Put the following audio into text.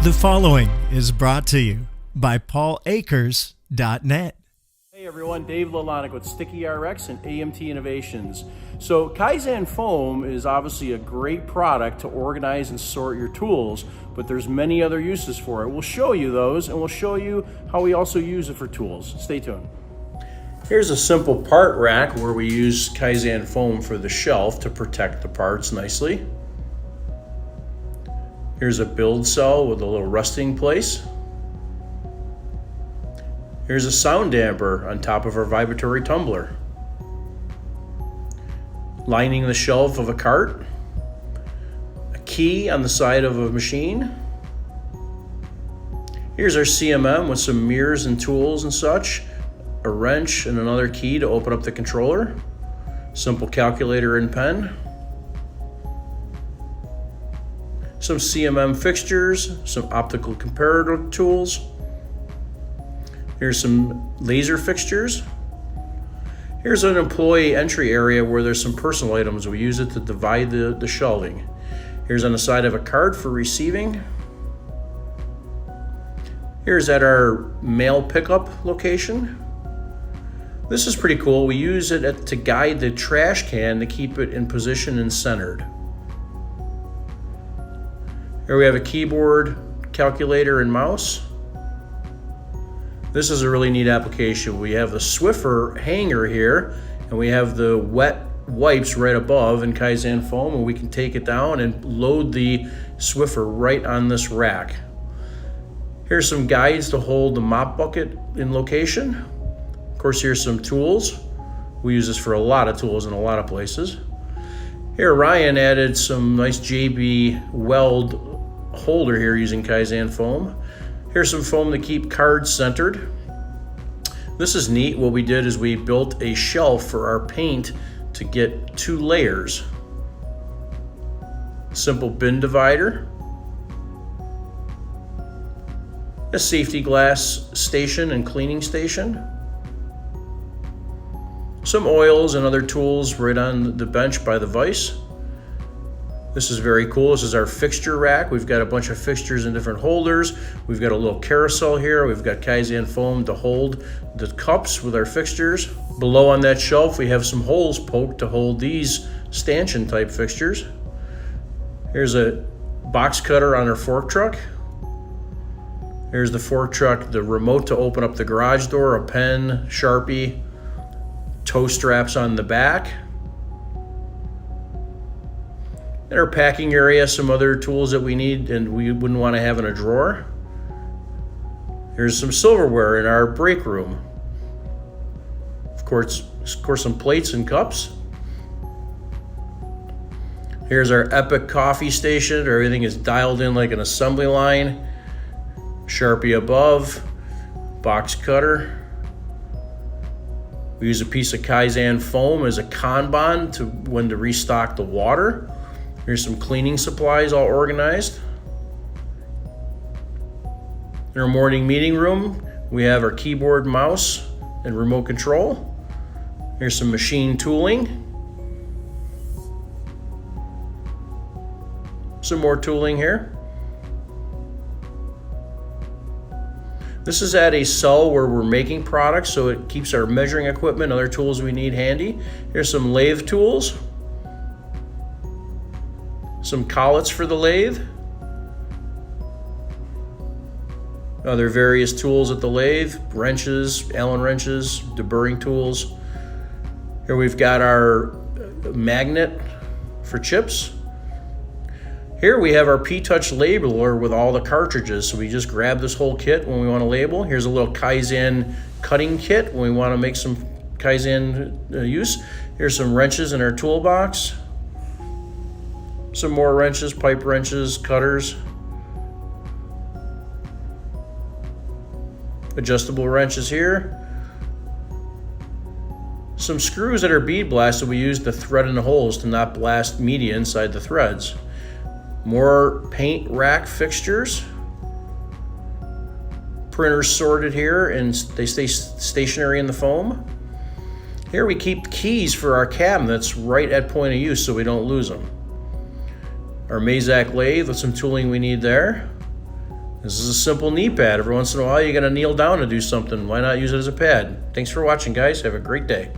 The following is brought to you by PaulAkers.net. Hey everyone, Dave Lelonek with Sticky RX and AMT Innovations. So Kaizen foam is obviously a great product to organize and sort your tools, but there's many other uses for it. We'll show you those, and we'll show you how we also use it for tools. Stay tuned. Here's a simple part rack where we use Kaizen foam for the shelf to protect the parts nicely. Here's a build cell with a little resting place. Here's a sound damper on top of our vibratory tumbler. Lining the shelf of a cart. A key on the side of a machine. Here's our CMM with some mirrors and tools and such. A wrench and another key to open up the controller. Simple calculator and pen. Some CMM fixtures, some optical comparator tools. Here's some laser fixtures. Here's an employee entry area where there's some personal items. We use it to divide the shelving. Here's on the side of a cart for receiving. Here's at our mail pickup location. This is pretty cool. We use it to guide the trash can to keep it in position and centered. Here we have a keyboard, calculator, and mouse. This is a really neat application. We have the Swiffer hanger here, and we have the wet wipes right above in Kaizen foam, and we can take it down and load the Swiffer right on this rack. Here's some guides to hold the mop bucket in location. Of course, here's some tools. We use this for a lot of tools in a lot of places. Here, Ryan added some nice JB weld holder here using Kaizen foam. Here's some foam to keep cards centered. This is neat. What we did is we built a shelf for our paint to get 2 layers. Simple bin divider. A safety glass station and cleaning station. Some oils and other tools right on the bench by the vise. This is very cool. This is our fixture rack. We've got a bunch of fixtures in different holders. We've got a little carousel here. We've got Kaizen foam to hold the cups with our fixtures. Below on that shelf, we have some holes poked to hold these stanchion type fixtures. Here's a box cutter on our fork truck. Here's the fork truck, the remote to open up the garage door, a pen, Sharpie, toe straps on the back. In our packing area, some other tools that we need and we wouldn't want to have in a drawer. Here's some silverware in our break room. Of course, some plates and cups. Here's our epic coffee station. Everything is dialed in like an assembly line. Sharpie above, box cutter. We use a piece of Kaizen foam as a Kanban to when to restock the water. Here's some cleaning supplies all organized. In our morning meeting room, we have our keyboard, mouse, and remote control. Here's some machine tooling. Some more tooling here. This is at a cell where we're making products, so it keeps our measuring equipment and other tools we need handy. Here's some lathe tools. Some collets for the lathe. Other various tools at the lathe, wrenches, Allen wrenches, deburring tools. Here we've got our magnet for chips. Here we have our P-Touch labeler with all the cartridges. So we just grab this whole kit when we want to label. Here's a little Kaizen cutting kit when we want to make some Kaizen use. Here's some wrenches in our toolbox. Some more wrenches, pipe wrenches, cutters. Adjustable wrenches here. Some screws that are bead blasted. We use the thread in the holes to not blast media inside the threads. More paint rack fixtures. Printers sorted here and they stay stationary in the foam. Here we keep keys for our cabinets right at point of use so we don't lose them. Our Mazak lathe with some tooling we need there. This is a simple knee pad. Every once in a while, you're going to kneel down to do something. Why not use it as a pad? Thanks for watching, guys. Have a great day.